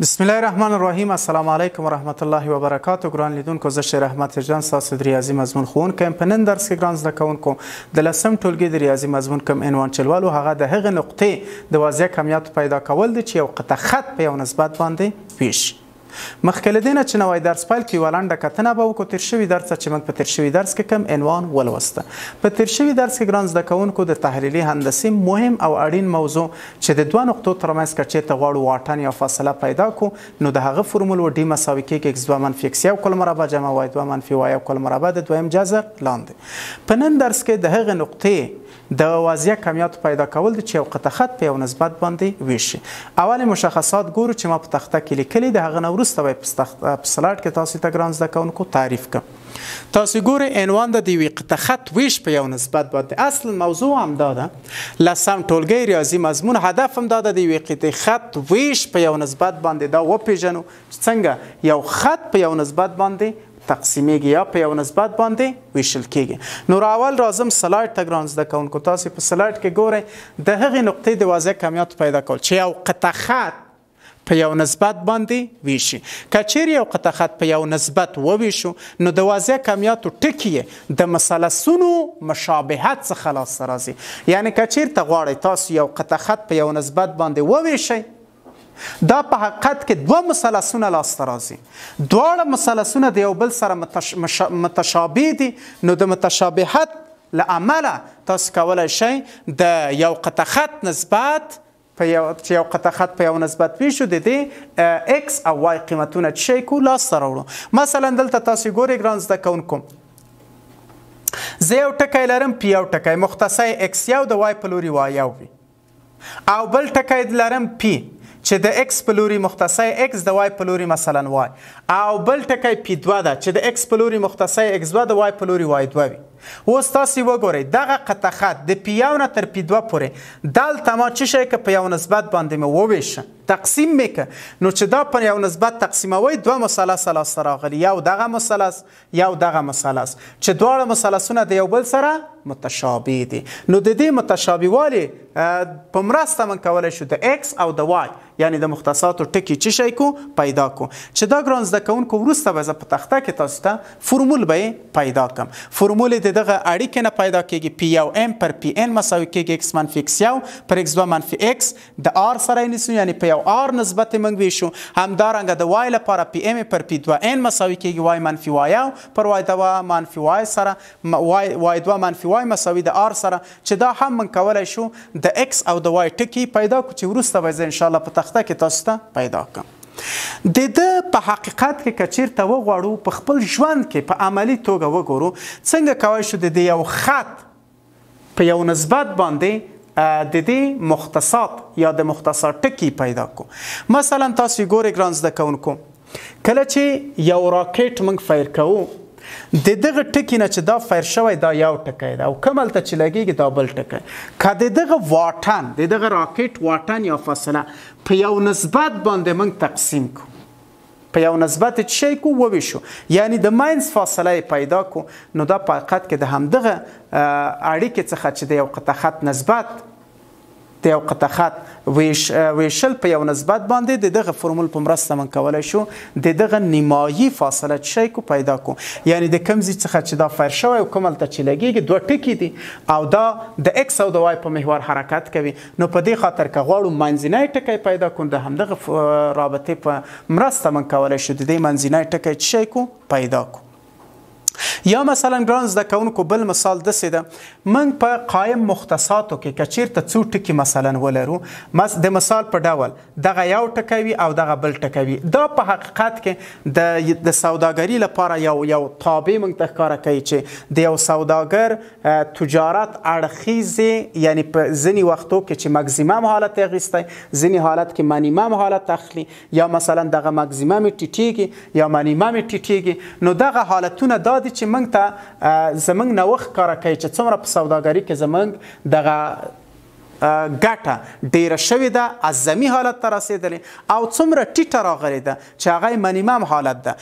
بسم الله الرحمن الرحیم. السلام علیکم و رحمت الله و برکاته. ګران لیدونکو، زه شیر احمد جان ستاسو د ریاضي مضمون ښوونکی یم. په نن درس کې ګران زده کوونکو د لسم ټولګي د ریاضي مضمون کوم عنوان چلولو هغه د هغې نقطې د واضح کمیاتو پیدا کول دی چې یو قطع خط په یو نسبت باندې ویشي. مخکې له دې نه چې نوی درس پیل کړو یوه لنډه کتنه به وکړو تېر شوي درس چې موږ په تېر شوي درس کې کوم عنوان ولوسته. په تېر شوي درس کې ګران زده کوونکو د تحلیلي هندسې مهم او اړین موضوع چې د دوه نقطو ترمنځ که چېرته غواړو واټن یا فاصله پیدا کړو نو د هغه فرمول و ډي مساوي کېږي x2 منفي x1 کل مربع جمع y2 منفي y1 کل مربع د دویم جذر لاندې. په نن درس کې د هغې نقطې د واضح کمیاتو پیدا کول دي چې یو قطع خط په یو نسبت باندې ویشي. اول مشخصات ګورو چې ما په تخته کې لیکلي، د هغه نه وروسته به په سلاید کې تاسو ته ګران زده کوونکو تعریف کوم. تاسو ګورئ عنوان د یوې قطع خط ویش په یو نسبت باندې. اصل موضوع همدا ده، لسم ټولګی ریاضي مضمون هدف همدا ده د یوې قطع خط ویش په یو نسبت باندې دا وپېژنو چې څنګه یو خط په یو نسبت باندې تقسیمیږي یا په یو نسبت باندې ویشل کېږي. نو اول راځم سلاید ته ګران زده کوونکو. تاسو په سلاید کې ګورئ د هغې نقطې د واضح کمیاتو پیدا کول چې یو قطع خط په یو نسبت باندې ویشي. که چیرې یو قطع خط په یو نسبت وویشو نو د واضح کمیاتو ټکي یې د مثلثونو مشابهت څخه لاسته راځي. یعنې که چیرته غواړئ تاسو یو قطع خط په یو نسبت باندې وویشئ، دا په حقیقت کې دوه مثلثونه لاسته راځي. دواړه مثلثونه د یو بل سره متشابه دي، نو د متشابهت له امله تاسو کولی شئ د یو قطع خط نسبت چې یو قطع خط په یو نسبت ویشو د دې x او y قیمتونه چې شی کو لاسته راوړو. مثلا دلته تاسو ګورئ ګران زده کوونکو، زه یو ټکی لرم p یو ټکی مختصی x یو د y په لوري y یو وي، او بل ټکی لرم p چې د x په لوري مختصی x د y په لوري مثلا y، او بل ټکی p2 ده چې د x په لوري مختصی x2 د y په لوري y2 وي. اوس تاسو وګورئ دغه قطع خط د p1 نه تر p2 پورې دلته ما څه شی که په یو نسبت باندې مې وویشه تقسیم مې که، نو چې دا په یو نسبت تقسیموئ دوه مثلث لاسته راغلي، یو دغه مثلث یو دغه مثلث چې دواړه مثلثونه د یو بل سره متشابه دي. نو د دې متشابهوالي په مرسته من کولی شو د x او د y یعنی د مختصاتو ټکي څه شی کو پیدا کو، چې دا ګران زده کوونکو وروسته به زه په تخته کې تاسو ته فرمول به یې پیدا کړم. فرمول د دغه اړیکې نه پیدا کېږي p1m پر pn مساوي کېږي x منفي x1 پر x2 منفي x د r سره یې نیسو، یعنی په یو r نسبت یې موږ ویشو. همدارنګه د y لپاره pm پر p2n مساوي کېږي y منفي y1 پر y2 منفي y سره y2 منفي y مساوي د r سره، چې دا هم من کولی شو د x او د y ټکي پیدا کړو چې وروسته به زه انشاءالله په تخته کې تاسو ته پیدا کړم. د ده په حقیقت کې که چیرته وغواړو په خپل ژوند کې په عملي توګه وګورو څنګه کولی شو د یو خط په یو نسبت باندې د دې مختصات یا د مختصات ټکي پیدا کړو. مثلا تاسو ګورئ ګران زده کوونکو، کله چې یو راکټ موږ فایر کوو د دغه ټکي نه چې دا فایر شوی دا یو ټکی ده او کوم هلته چې لګېږي دا بل ټکی، که د دغه واټن د دغه راکټ واټن یا فاصله په یو نسبت باندې موږ تقسیم کړو، په یو نسبت چې شی کو وویشو یعنی د ماینس فاصله پیدا کو، نو دا په حقیقت کې د همدغه اړیکې څخه چې د یو قطع خط نسبت د یو قطع خط ویشل په یو نسبت باندې د دغه فرمول په مرسته من کولی شو د دغه نیمایي فاصله چې شی کو پیدا کو، یعنی د کوم ځای څخه چې دا فایر شوی او کوم هلته چې لګېږي دوه ټکي دي او دا د x او د y په محور حرکت کوي. نو په دې خاطر که غواړو منځنی ټکی پیدا کړو د همدغه رابطې په مرسته من کولی شو د دې منځنی ټکی چې شی کو پیدا کو. یا مثلا ګران زده کوونکو بل مثال داسې ده، موږ په قایم مختصاتو کې که چیرته څو ټکي مثلا ولرو، د مثال په ډول دغه یو ټکی وي او دغه بل ټکی وي، دا په حقیقت کې د سوداګري لپاره یو تابع موږ ته ښکاره کوي چې د یو سوداګر تجارت اړخیزې یعنی په ځینې وختو کې چې مکزیمم حالت یې اخیستی، ځینې حالت کې منیمم حالت اخلي، یا مثلا دغه مکزیمم یې ټیټیږي یا منیمم یې ټیټیږي. نو دغه حالتونه دا دي چې موږ ته زموږ نوښت ښکاره کوي چې څومره په سوداګري کې زموږ دغه ګټه ډیره شوې ده، اعظمي حالت ته رسېدلې، او څومره ټیټه راغلې ده چې هغه یې منیمم حالت ده.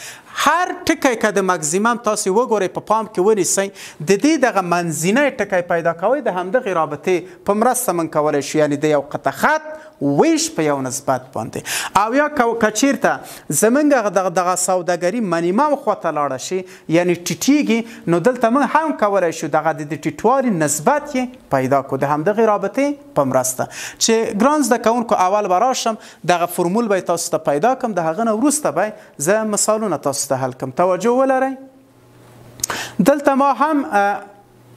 هر ټکی که د مکزیمم تاسو وګورئ په پام کې ونیسئ، د دې دغه منځنی ټکی پیدا کوئ د همدغې رابطې په مرسته من کولی شو، یعنی د یو قطع خط ویش په یو نسبت باندې او یا که چیرته زمونږ دغه سوداګري منیمم خواته لاړه شي یعنی ټیټیږي نو دلته موږ هم کولی شو دغه د ټیټوالي نسبت یې پیدا کړو د همدغې رابطې په مرسته چې ګران زده کوونکو اول به راشم دغه فرمول به تاسو ته پیدا کړم د هغه نه وروسته به زه مثالونه تاسو ته حل کړم توجه ولرئ دلته ما هم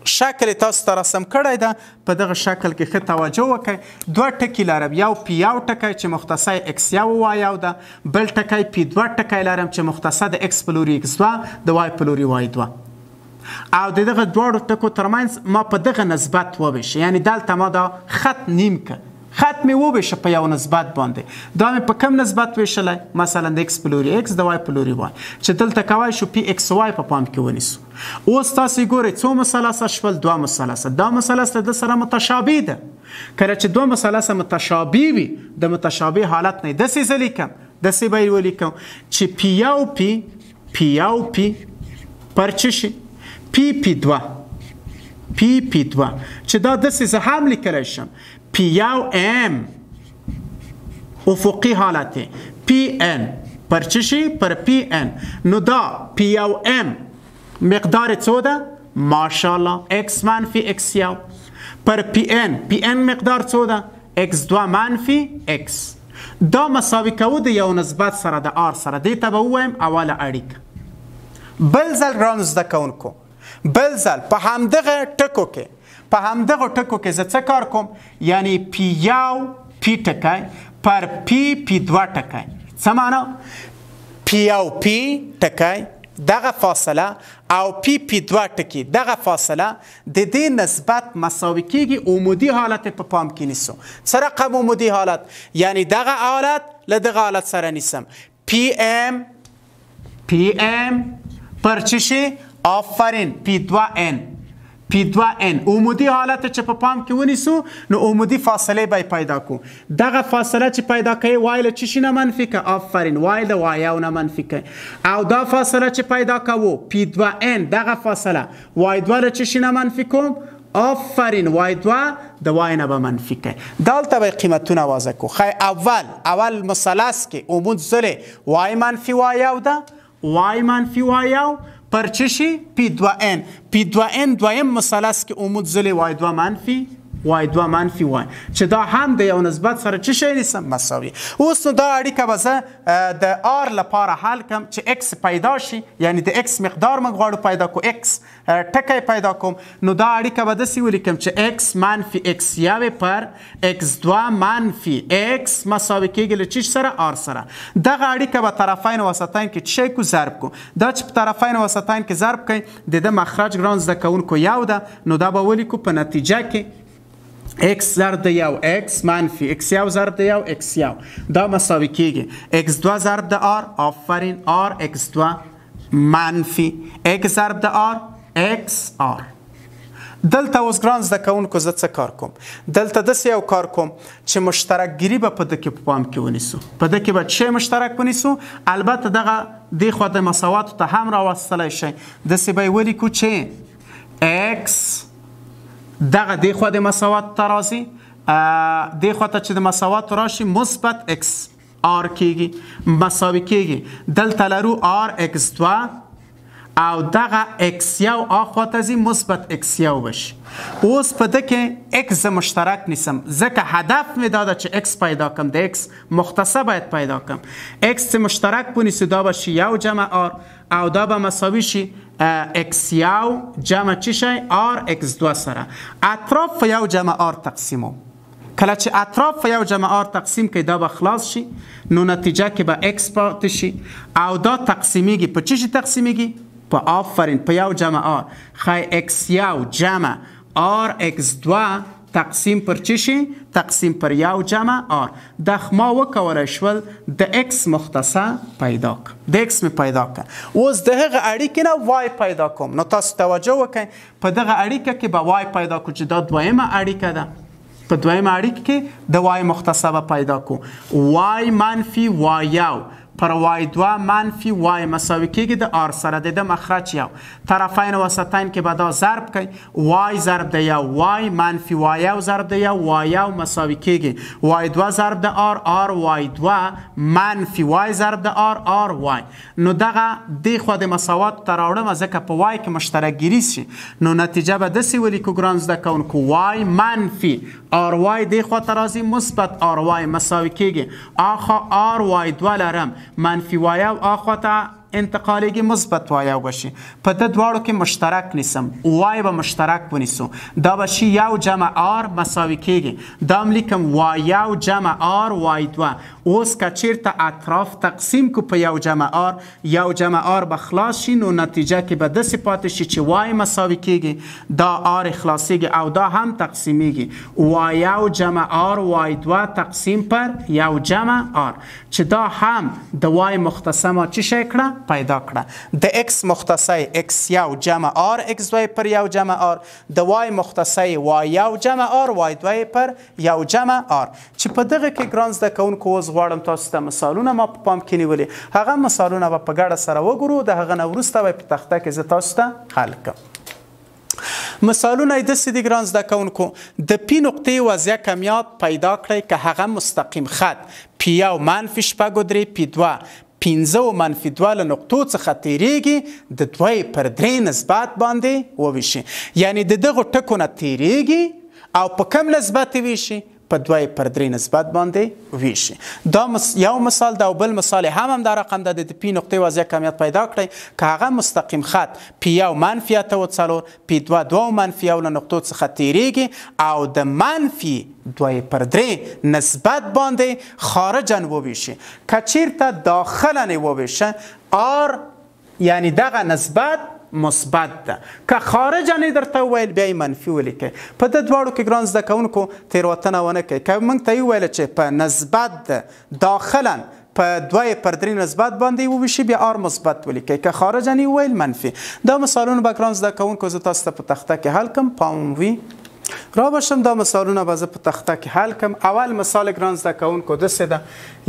شکل تاسو ته رسم کړی ده په دغه شکل کې ښه توجه وکړئ دوه ټکي لرم یو پی یو ټکی چې مختصر اکس یو وای یو ده بل ټکی پی دوه ټکی لرم چې مختصر د اکس پلوري اکس دوه د وای پلوري وای دوه او د دغه دواړو ټکو ترمنځ ما په دغه نسبت وویشه یعنی دلته ما دا خط نیم که خط می وویشه په یو نسبت باندې دا مې په کم نسبت ویشلی مثلا د اکس پلوري اکس د وای پلوري وای چې دلته کولی شو پی اکس وای په پام کې ونیسو اوس تاسو ګورئ څو مثلثه شول دوه مثلثه دا مثلث د سره متشابه ده کله چې دوه مثلثه متشابه وي د متشابه حالت نه داسې زه لیکم داسې به یې ولیکم چې پی یو پی پر څه شي پی دوه چې دا داسې زه هم لیکلی شم پی یو ام افقی حالته پی ان پر چه شی؟ پر پی ان نو دا پی یو ام مقدار څو ده؟ ماشاءالله اکس منفی اکس یو پر پی ان مقدار څو ده؟ اکس دو منفی اکس دا مساوی کوو د یو نسبت سره د آر سره دی ته به ووایم اوله اړیکه بل ځل ګرانو زده کوونکو بل ځل په همدغه ټکو کې په همدغه ټکو کې زه څه کار کوم یعنی پی یو پی ټکی پر پی دوه ټکی څه معنا پی یو پی ټکی دغه فاصله او پی دوه ټکی دغه فاصله د دې نسبت مساوي کیږي عمودي حالت په پام کې نیسو څه رقم عمودي حالت یعنی دغه حالت له دغه حالت سره نیسم پی ام پر چه شي آفرین پی دوه ان عمودي حالت چې په پام کې ونیسو نو عمودي فاصله به پیدا کو دغه فاصله چې پیدا کوي وای له چی شي نه منفي که آفرین وای له وای او نه منفي کوي او دا فاصله چې پیدا کوو پی دوه ان دغه فاصله وای دوه له چی شي نه منفي کوم آفرین وای دوه د وای نه به منفي کوي دلته به قیمتونه واضح کو خی اول مثلث کې عمود زله وای منفي وای یو ده وای منفی وای یو پر چه شي پی دو ان دویم مثلث کې عمود زلی وای دو منفی وای دو منفی وای چې دا هم د یو نسبت سره چه شي نیسم مساوي اوس نو دا اړیکه به زه د آر لپاره حل کم چې اکس پیدا شي یعنی د اکس مقدار موږ غواړو پیدا کو اکس ټکی پیدا کوم نو دا اړیکه به داسې ولیکم چې اکس منفی اکس یو پر اکس دو منفی اکس مساوي کېږي له چی سره آر سره دغه اړیکه به طرفین وسطین کې چی کو ضرب کو دا چې په طرفین وسطین کې ضرب کوي د مخرج ګران زده کوونکو یو ده نو دا به ولیکو په نتیجه کې x ضرب د یو x منفی x یو ضرب د یو x یو دا مساوي کېږي x دو ضرب د r آفرین r x دو منفی x ضرب د r x r دلته اوس ګران زده کوونکو زه څه کار کوم دلته داسې یو کار کوم چې مشترک ګیري به په ده کې په پام کې ونیسو په ده کې به څه مشترک ونیسو البته دغه دې خوا د مساواتو ته هم راوستلی شئ داسې به یې ولیکو چې x دغه دی خوا د مساوات ته راځي دی خوا ته چې د مساوات راشي مثبت x r کېږي مساوي کېږي دلته لرو r x دو او دغه x یو اخوا ته ځي مثبت x یو بشي اوس په ده کې x زه مشترک نیسم ځکه هدف مې دا ده چې x پیدا کړم د x مختصر باید پیدا کړم x چې مشترک ونیسو دا به شي یو جمع r او دا به مساوي شي x یو جمع چی شي r x دو سره اطراف په یو جمع r تقسیمو کله چې اطراف په یو جمع r تقسیم کې دا به خلاص شي نو نتیجه کې به x پاتې شي او دا تقسیمیږي په چی شي تقسیمیږي په آفرین په یو جمع r خی x یو جمع r x دو تقسیم پر چی شي تقسیم پر یو جمع r د ما وکولی شول د x مختصر پیدا کړم د x مې پیدا کړم اوس د هغه اړیکې نه وای پیدا کوم نو تاسو توجه وکړئ په دغه اړیکه کې به وای پیدا کړو چې دا دویمه اړیکه ده په دویمه اړیکه کې د وای مختصر به پیدا کو وای منفی وای یو پر وای 2 منفی وای مساوي کیږي د آر سره د مخرج یو طرفین وسطین کې به دا ضرب کوي وای ضرب د یو وای منفی وای یو ضرب د یو وای یو مساوي کیږي وای 2 ضرب د آر وای 2 منفی وای ضرب د آر وای نو دغه د خو د مساوات تر راوړم ځکه په وای کې مشترک ګیری شي نو نتیجه به داسې ولیکو ګران زده کوونکو وای منفی آر وای د خو ترازی مثبت آر وای مساوي کیږي آخا آر وای 2 لرم منفی وای او آخوا ته انتقالیږي مثبت وای او بشي په د دواړو کې مشترک نیسم وای به مشترک ونیسو دا بشي یو جمع آر مساوي کیږي دا هم لیکم وای یو جمع آر وای 2 اوس که چیرته اطراف تقسیم کو په یو جمع آر به خلاص شي نو نتیجه کې به داسې پاتې شي چې وای مساوي کیږي دا آر خلاصیږي او دا هم تقسیمیږي وای یو جمع آر وای 2 تقسیم پر یو جمع آر چې دا هم د وای مختصه ما چی شي کړه پیدا کړه د x مختصه x یو جمع آر x 2 پر یو جمع آر د y مختصه y یو جمع آر y 2 پر یو جمع آر چې په دغه کې ګران زده کوونکو اوس غواړم تاسو ته مثالونه ما په پام کې نیولي هغه مثالونه به په ګډه سره وګورو د هغه نه وروسته به په تخته کې زه تاسو ته حل کړم مثالونه یې داسې دي ګران زده کوونکو د پی نقطې وضعیه کمیات پیدا کړئ که هغه مستقیم خط پی یو منفي شپږ و درې پی 2 15 و منفي 2 له نقطو څخه تیریږي د 2 پر 3 نسبت باندې وویشي یعنی د دغو ټکو نه تیریږي او په کم نسبت ویشي په 2 پر 3 نسبت باندې ویشي دا یو مثال دا او بل مثال هم دا رقم د پی نقطې وضعیه کمیت پیدا کړئ که هغه مستقیم خط پی یو منفي 8 پی 2 2 منفي 1 له نقطو څخه تیریږي او د منفي 2 پر 3 نسبت باندې خارجا وویشي که چیرته داخلا وویشه آر یعنی دغه نسبت مثبت ده که خارجا درته وویل بیا منفي ولیکئ په د دواړو کې ګران زده کوونکو تیروتنه ونه کوئ که موږ ته وویل چې په نسبت ده داخلا په 2 پر 3 نسبت باندې وویشي بیا آر مثبت ولیکئ که خارجا وویل منفي دا مثالونه به ګران زده کوونکو زه تاسو ته په تخته کې حل کړم پام وي را باشم دا مثالونه به زه په تخته کې حل کړم اول مثال ګران زده کوونکو داسې ده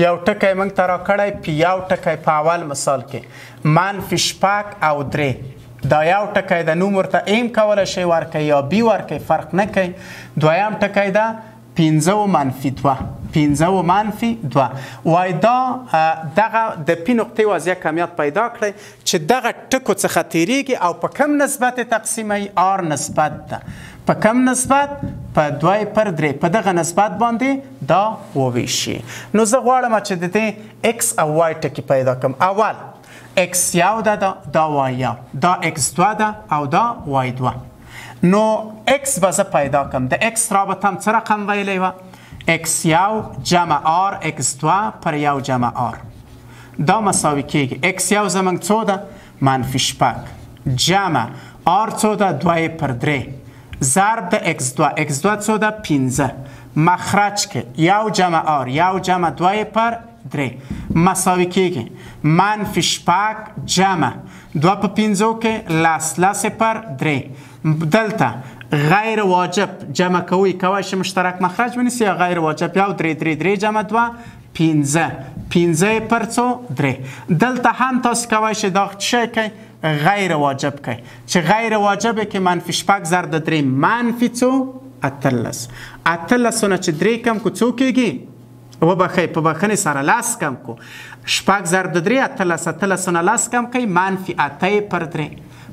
یو ټکی موږ ته راکړی پی یو ټکی په اول مثال کې منفي شپږ او 3 دا یو ټکی د نوم ورته ایم کولی شئ ورکئ یا بی ورکئ فرق نه کوي دویم ټکی ده 15 و منفي 2 15 و منفي 2 وای دا دغه د پی نقطې وضعیه کمیت پیدا کړئ چې دغه ټکو څخه تیریږي او په کم نسبت تقسیموي آر نسبت ده په کم نسبت په 2 پر 3 په دغه نسبت باندې دا وویشي نو زه غواړم چې د دې x او y ټکي پیدا کړم اول x یو ده دا y یو دا x 2 ده او دا y 2 نو x به زه پیدا کړم د x رابطه هم څه رقم ویلی وه x یو جمع r x 2 پر یو جمع r دا مساوي کیږي x یو زموږ څو ده منفي شپږ جمع r څو ده 2 پر 3 ضرب د x 2 x 2 څو ده 15 مخرج کې یو جمع r یو جمع 2 پر 3 مساوي کیږي منفي شپږ جمع 2 په 15 کې لس پر 3 دلته غیر واجب جمع کوي شي مشترک مخرج ونیسي یا غیر واجب یو 3 جمع 2 15 پر څو 3 دلته هم تاسو کولی شئ دا څه کوي غیر واجب کوي چې غیر واجب کې منفي شپږ ضرب د 3 منفي څو 18 نه چې 3 کم کو څو کېږي وبخئ په بخښنې سره لاس کم کو شپږ ضرب د 3 18 نه لاس کم کوي منفي 8 پر 3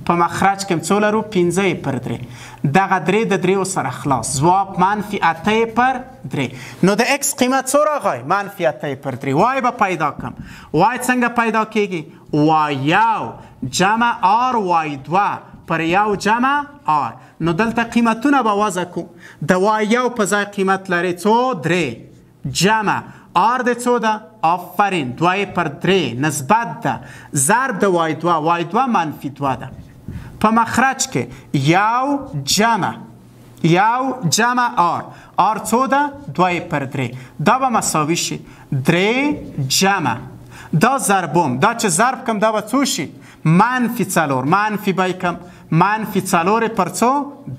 په مخرج کې څو لرو 15 پر 3 دغه 3 د 3 سره خلاص ځواب منفي 8 پر 3 نو د x قیمت څو راغی منفي 8 پر 3 وای به پیدا کړم وای څنګه پیدا کیږي وای یو جمع r وای 2 پر یو جمع r نو دلته قیمتونه به وضع کو د وای یو په ځای قیمت لري څو 3 جمع آر د څو ده آفرین 2 پر 3 نسبت ده ضرب د وای 2 منفي 2 ده په مخرج کې یو جمع آر څو ده 2 پر 3 دا به مساوي شي 3 جمع دا ضربم دا چې ضرب کم دا به څو شي منفي 4 منفي به کم منفي 4 پر څو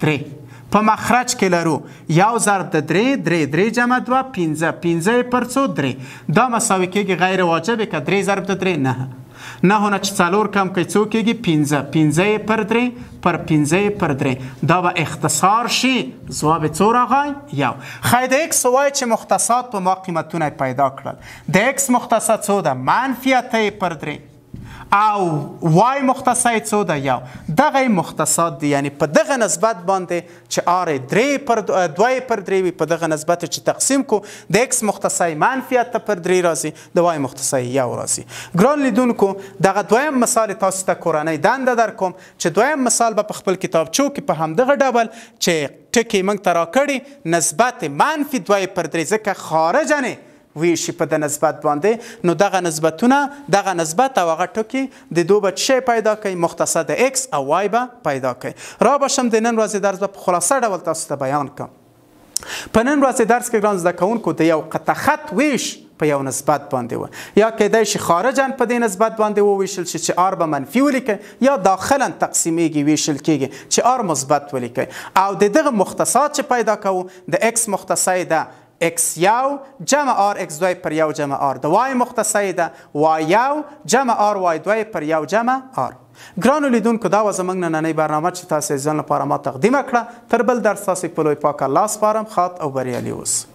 3 په مخرج کې لرو 1 ضرب د 3 3 جمع 2 15 15 پر څو 3 دا مساوي کېږي غیر واجب که 3 ضرب د 3 9 9 نه چې 4 کم کوي څو کېږي 15 15 پر 3 پر 15 پر 3 دا به اختصار شي ځواب څو راغی 1 خی د اکس وای چې مختصات په ما قیمتونه پیدا کړل د اکس مختصات څو ده منفي 8 پر 3 او وای مختصات څو ده 1 دغه مختصات دي یعنی په دغه نسبت باندې چې ار 3 پر 2 پر 3 وي په دغه نسبت چې تقسیم کو د اکس مختصات منفي 8 پر 3 راځي د وای مختصات 1 راځي ګران لیدونکو دغه دویم مثال تاسو ته کورنۍ دنده در کوم چې دویم مثال به په خپل کتابچو کې په همدغه ډول چې ټکی موږ ته راکړي نسبت منفي 2 پر 3 ځکه خارجه نه ویشي په د نسبت باندې نو دغه نسبتونه دغه نسبت او هغه ټکي د دوه به څه پیدا کوي مختصر د اکس او وای به پیدا کوي را باشم د نن ورځې درس په خلاصه ډول تاسو ته بیان کوم په نن ورځې درس کې ګران زده کوونکو د یو قطع خط ویش په یو نسبت باندې و یا کېدای شي خارجا په دې نسبت باندې وویشل شي چې ار به منفي ولیکي یا داخلا تقسیمیږي ویشل کېږي چې ار مثبت ولیکي او د دغه مختصات چې پیدا کوو د اکس مختصر ده x یو جمع r x2 پر یو جمع r د y مختصر ده y یو جمع r y2 پر یو جمع r ګرانو لیدونکو دا و زموږ نننۍ برنامه چې تاسو یې ځان لپاره ما تقدیم کړه تر بل درس تاسو په لوی پاک الله سپارم ښاد او بریالي اوسئ